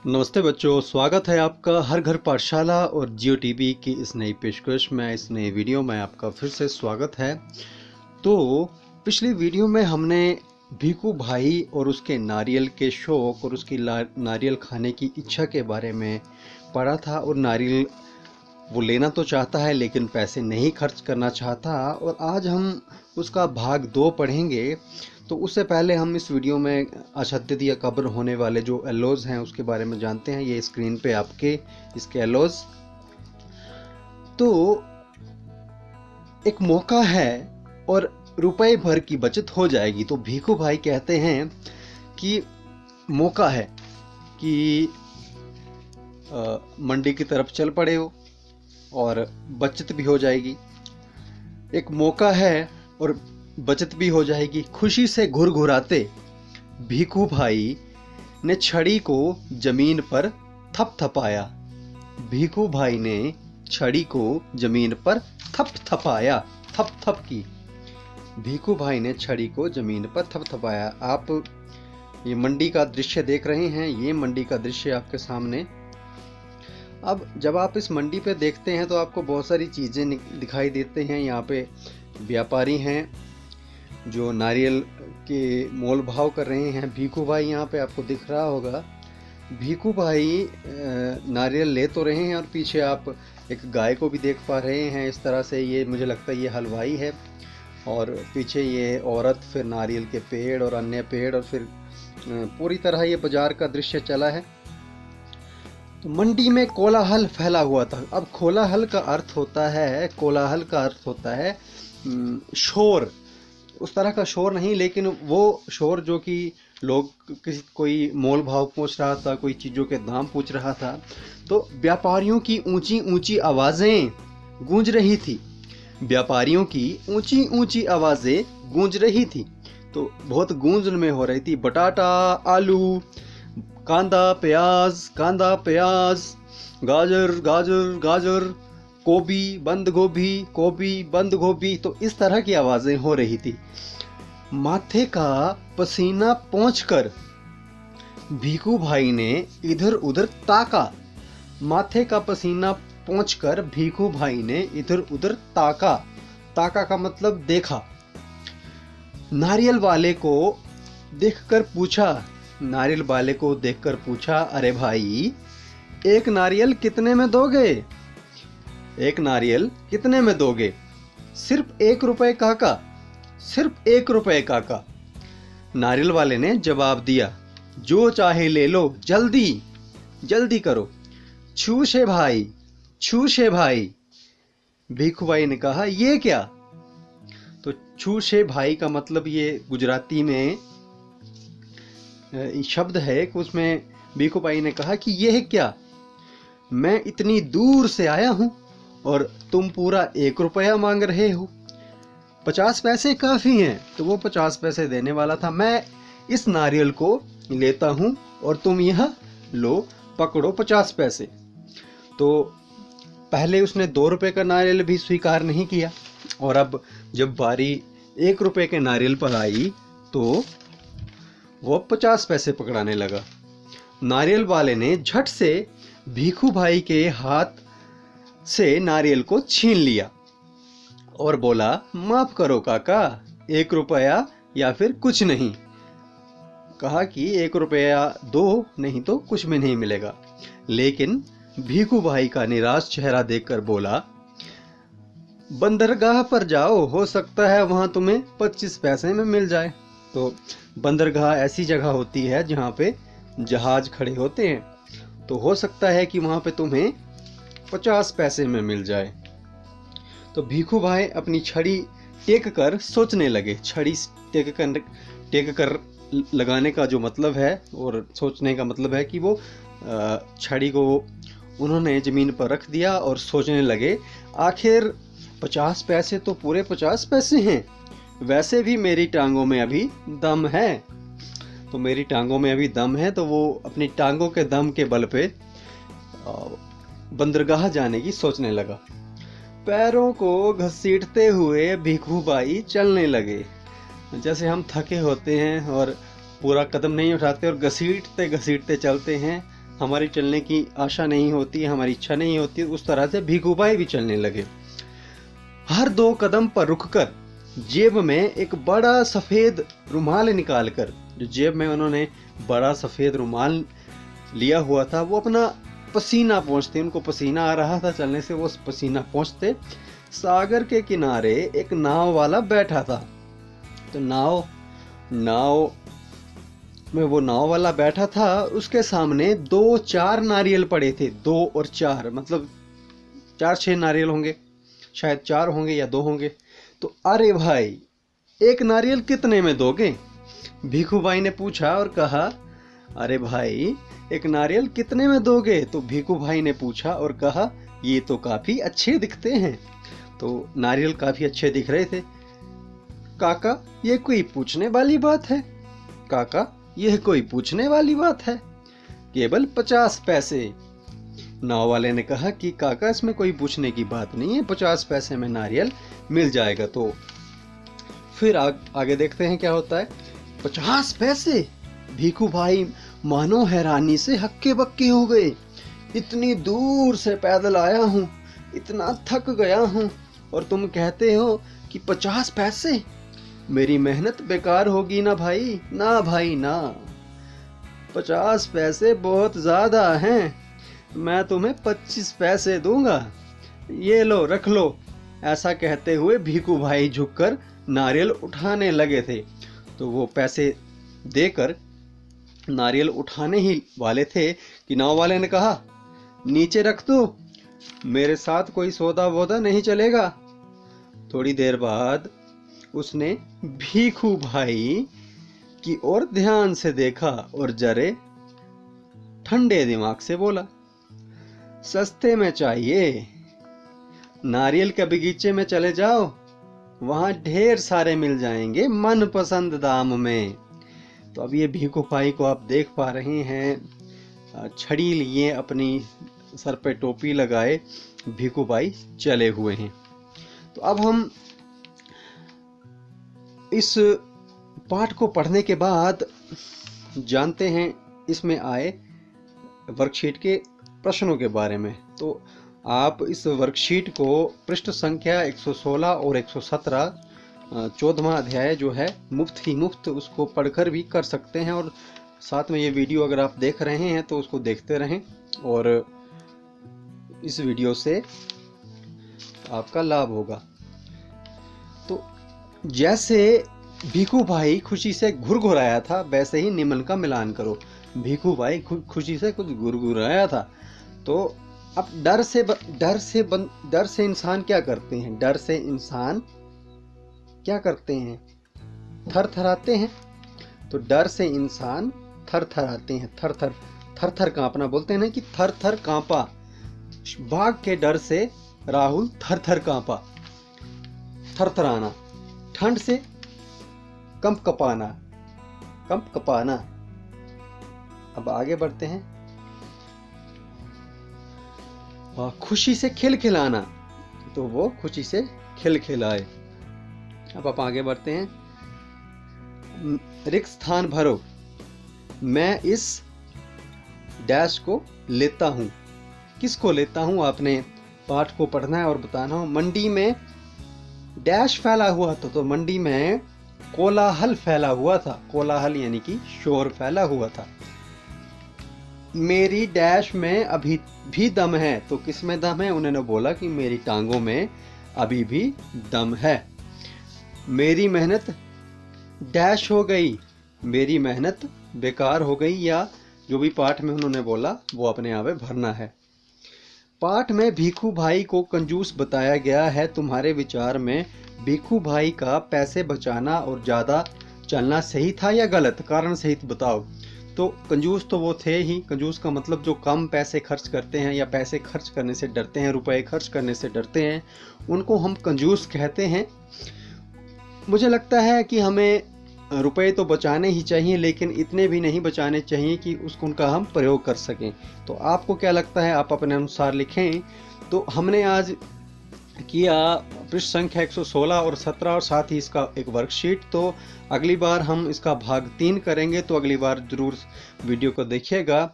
नमस्ते बच्चों, स्वागत है आपका हर घर पाठशाला और जियो टीवी की इस नई पेशकश में। इस नए वीडियो में आपका फिर से स्वागत है। तो पिछली वीडियो में हमने भीखू भाई और उसके नारियल के शौक और उसकी नारियल खाने की इच्छा के बारे में पढ़ा था। और नारियल वो लेना तो चाहता है लेकिन पैसे नहीं खर्च करना चाहता। और आज हम उसका भाग 2 पढ़ेंगे। तो उससे पहले हम इस वीडियो में अशद्दत या कब्र होने वाले जो एलोज हैं उसके बारे में जानते हैं। ये स्क्रीन पे आपके इसके एलोज। तो एक मौका है और रुपए भर की बचत हो जाएगी। तो भीखू भाई कहते हैं कि मौका है कि मंडी की तरफ चल पड़े हो और बचत भी हो जाएगी। एक मौका है और बचत भी हो जाएगी। खुशी से घुरघुराते भीखू भाई ने छड़ी को जमीन पर थपथपाया। भीखू भाई ने छड़ी को जमीन पर थपथपाया। थप की। भीखू भाई ने छड़ी को जमीन पर थपथपाया। आप ये मंडी का दृश्य देख रहे हैं। ये मंडी का दृश्य आपके सामने। अब जब आप इस मंडी पे देखते हैं तो आपको बहुत सारी चीज़ें दिखाई देते हैं। यहाँ पे व्यापारी हैं जो नारियल के मोल भाव कर रहे हैं। भीखू भाई यहाँ पे आपको दिख रहा होगा। भीखू भाई नारियल ले तो रहे हैं और पीछे आप एक गाय को भी देख पा रहे हैं। इस तरह से ये मुझे लगता है ये हलवाई है। और पीछे ये औरत, फिर नारियल के पेड़ और अन्य पेड़, और फिर पूरी तरह ये बाजार का दृश्य चला है। तो मंडी में कोलाहल फैला हुआ था। अब कोलाहल का अर्थ होता है, कोलाहल का अर्थ होता है शोर। उस तरह का शोर नहीं, लेकिन वो शोर जो कि लोग कोई मोल भाव पूछ रहा था, कोई चीज़ों के दाम पूछ रहा था। तो व्यापारियों की ऊंची ऊंची आवाज़ें गूंज रही थी। व्यापारियों की ऊंची ऊंची आवाज़ें गूंज रही थी। तो बहुत गूंज में हो रही थी। बटाटा, आलू, कांदा प्याज, कांदा प्याज, गाजर गाजर गाजर, गोभी बंद गोभी, गोभी बंद गोभी। तो इस तरह की आवाज़ें हो रही थी। माथे का पसीना पोंछकर भीखू भाई ने इधर उधर ताका। माथे का पसीना पोंछकर भीखू भाई ने इधर उधर ताका। ताका का मतलब देखा। नारियल वाले को देखकर पूछा। नारियल वाले को देखकर पूछा, अरे भाई, एक नारियल कितने में दोगे? एक नारियल कितने में दोगे? सिर्फ 1 रुपए काका, सिर्फ 1 रुपए काका। नारियल वाले ने जवाब दिया, जो चाहे ले लो, जल्दी जल्दी करो। छूशे भाई, छूशे भाई। भीखू भाई ने कहा, ये क्या? तो छूशे भाई का मतलब ये गुजराती में शब्द है कि उसमें भीखू भाई ने कहा कि यह क्या? मैं इतनी दूर से आया हूं और तुम पूरा 1 रुपया मांग रहे हो। 50 पैसे काफ़ी हैं। तो वो 50 पैसे देने वाला था। मैं इस नारियल को लेता हूँ और तुम यह लो, पकड़ो 50 पैसे। तो पहले उसने 2 रुपये का नारियल भी स्वीकार नहीं किया। और अब जब बारी 1 रुपये के नारियल पर आई तो वो 50 पैसे पकड़ाने लगा। नारियल वाले ने झट से भीखू भाई के हाथ से नारियल को छीन लिया और बोला, माफ करो काका, 1 रुपया या फिर कुछ नहीं। कहा कि 1 रुपया दो, नहीं तो कुछ भी नहीं मिलेगा। लेकिन भीखू भाई का निराश चेहरा देखकर बोला, बंदरगाह पर जाओ, हो सकता है वहां तुम्हें 25 पैसे में मिल जाए। तो बंदरगाह ऐसी जगह होती है जहां पे जहाज खड़े होते हैं। तो हो सकता है कि वहां पे तुम्हें 50 पैसे में मिल जाए। तो भीखू भाई अपनी छड़ी टेक कर सोचने लगे। छड़ी टेक कर लगाने का जो मतलब है और सोचने का मतलब है कि वो छड़ी को उन्होंने ज़मीन पर रख दिया और सोचने लगे, आखिर 50 पैसे तो पूरे 50 पैसे हैं। वैसे भी मेरी टांगों में अभी दम है। तो मेरी टांगों में अभी दम है। तो वो अपनी टांगों के दम के बल पे बंदरगाह जाने की सोचने लगा। पैरों को घसीटते हुए भीखू भाई चलने लगे। जैसे हम थके होते हैं और पूरा कदम नहीं उठाते और घसीटते घसीटते चलते हैं, हमारी चलने की आशा नहीं होती, हमारी इच्छा नहीं होती, उस तरह से भिखू भाई भी चलने लगे। हर 2 कदम पर रुककर जेब में एक बड़ा सफेद रुमाल निकालकर, जो जेब में उन्होंने बड़ा सफेद रुमाल लिया हुआ था, वो अपना पसीना पोंछते, उनको पसीना आ रहा था चलने से, वो पसीना पोंछते सागर के किनारे एक नाव वाला बैठा था। तो नाव में वो नाव वाला बैठा था, उसके सामने 2-4 नारियल पड़े थे। 2 और 4 मतलब 4-6 नारियल होंगे, शायद 4 होंगे या 2 होंगे। तो अरे भाई, एक नारियल कितने में दोगे? भिखू भाई ने पूछा और कहा, अरे भाई एक नारियल कितने में दोगे? तो भिखू भाई ने पूछा और कहा, ये तो काफी अच्छे दिखते हैं। तो नारियल काफी अच्छे दिख रहे थे। काका, ये कोई पूछने वाली बात है? काका, यह कोई पूछने वाली बात है, केवल 50 पैसे। नाव वाले ने कहा कि काका, इसमें कोई पूछने की बात नहीं है, 50 पैसे में नारियल मिल जाएगा। तो फिर आगे देखते हैं क्या होता है। 50 पैसे? भिखू भाई मानो हैरानी से हक्के बक्के हो गए। इतनी दूर से पैदल आया हूँ, इतना थक गया हूँ, और तुम कहते हो कि 50 पैसे? मेरी मेहनत बेकार होगी ना भाई? ना भाई ना, 50 पैसे बहुत ज्यादा हैं, मैं तुम्हें 25 पैसे दूंगा, ये लो रख लो। ऐसा कहते हुए भिखू भाई झुककर नारियल उठाने लगे थे। तो वो पैसे देकर नारियल उठाने ही वाले थे कि नाव वाले ने कहा, नीचे रख दो, मेरे साथ कोई सौदा वोदा नहीं चलेगा। थोड़ी देर बाद उसने भिखू भाई की ओर ध्यान से देखा और जरे ठंडे दिमाग से बोला, सस्ते में चाहिए? नारियल के बगीचे में चले जाओ, वहां ढेर सारे मिल जाएंगे मनपसंद दाम में। तो अब ये भिखू भाई को आप देख पा रहे हैं, छड़ी लिए, अपनी सर पे टोपी लगाए भिखू भाई चले हुए हैं। तो अब हम इस पाठ को पढ़ने के बाद जानते हैं इसमें आए वर्कशीट के प्रश्नों के बारे में। तो आप इस वर्कशीट को पृष्ठ संख्या 116 और 117 14वां अध्याय जो है मुफ्त उसको पढ़कर भी कर सकते हैं, और साथ में ये वीडियो अगर आप देख रहे हैं तो उसको देखते रहें, और इस वीडियो से आपका लाभ होगा। तो जैसे भिखू भाई खुशी से घुरघुराया था, वैसे ही निमन का मिलान करो। भिखू भाई खुशी से कुछ घुरघुराया था। तो अब डर से इंसान क्या करते हैं? डर से इंसान क्या करते हैं? थरथराते हैं। तो डर से इंसान थरथराते हैं। थर कांपना बोलते हैं ना, कि थर कांपा। बाघ के डर से राहुल थर कांपा। थरथराना। ठंड से कंप कपाना। अब आगे बढ़ते हैं। खुशी से खिलखिलाना, तो वो खुशी से खिलखिलाए। अब आप आगे बढ़ते हैं। रिक्त स्थान भरो, मैं इस डैश को लेता हूं। किसको लेता हूं? आपने पाठ को पढ़ना है और बताना हो। मंडी में डैश फैला हुआ था, तो मंडी में कोलाहल फैला हुआ था। कोलाहल यानी कि शोर फैला हुआ था। मेरी डैश में अभी भी दम है, तो किस में दम है? उन्होंने बोला कि मेरी टांगों में अभी भी दम है। मेरी मेहनत डैश हो गई, मेरी मेहनत बेकार हो गई, या जो भी पाठ में उन्होंने बोला वो अपने आप में भरना है। पाठ में भिखू भाई को कंजूस बताया गया है। तुम्हारे विचार में भिखू भाई का पैसे बचाना और ज्यादा चलना सही था या गलत? कारण सहित बताओ। तो कंजूस तो वो थे ही। कंजूस का मतलब जो कम पैसे खर्च करते हैं या पैसे खर्च करने से डरते हैं, रुपए खर्च करने से डरते हैं, उनको हम कंजूस कहते हैं। मुझे लगता है कि हमें रुपए तो बचाने ही चाहिए, लेकिन इतने भी नहीं बचाने चाहिए कि उनका हम प्रयोग कर सकें। तो आपको क्या लगता है? आप अपने अनुसार लिखें। तो हमने आज किया पृष्ठ संख्या 116 और 17 और साथ ही इसका एक वर्कशीट। तो अगली बार हम इसका भाग 3 करेंगे, तो अगली बार जरूर वीडियो को देखिएगा।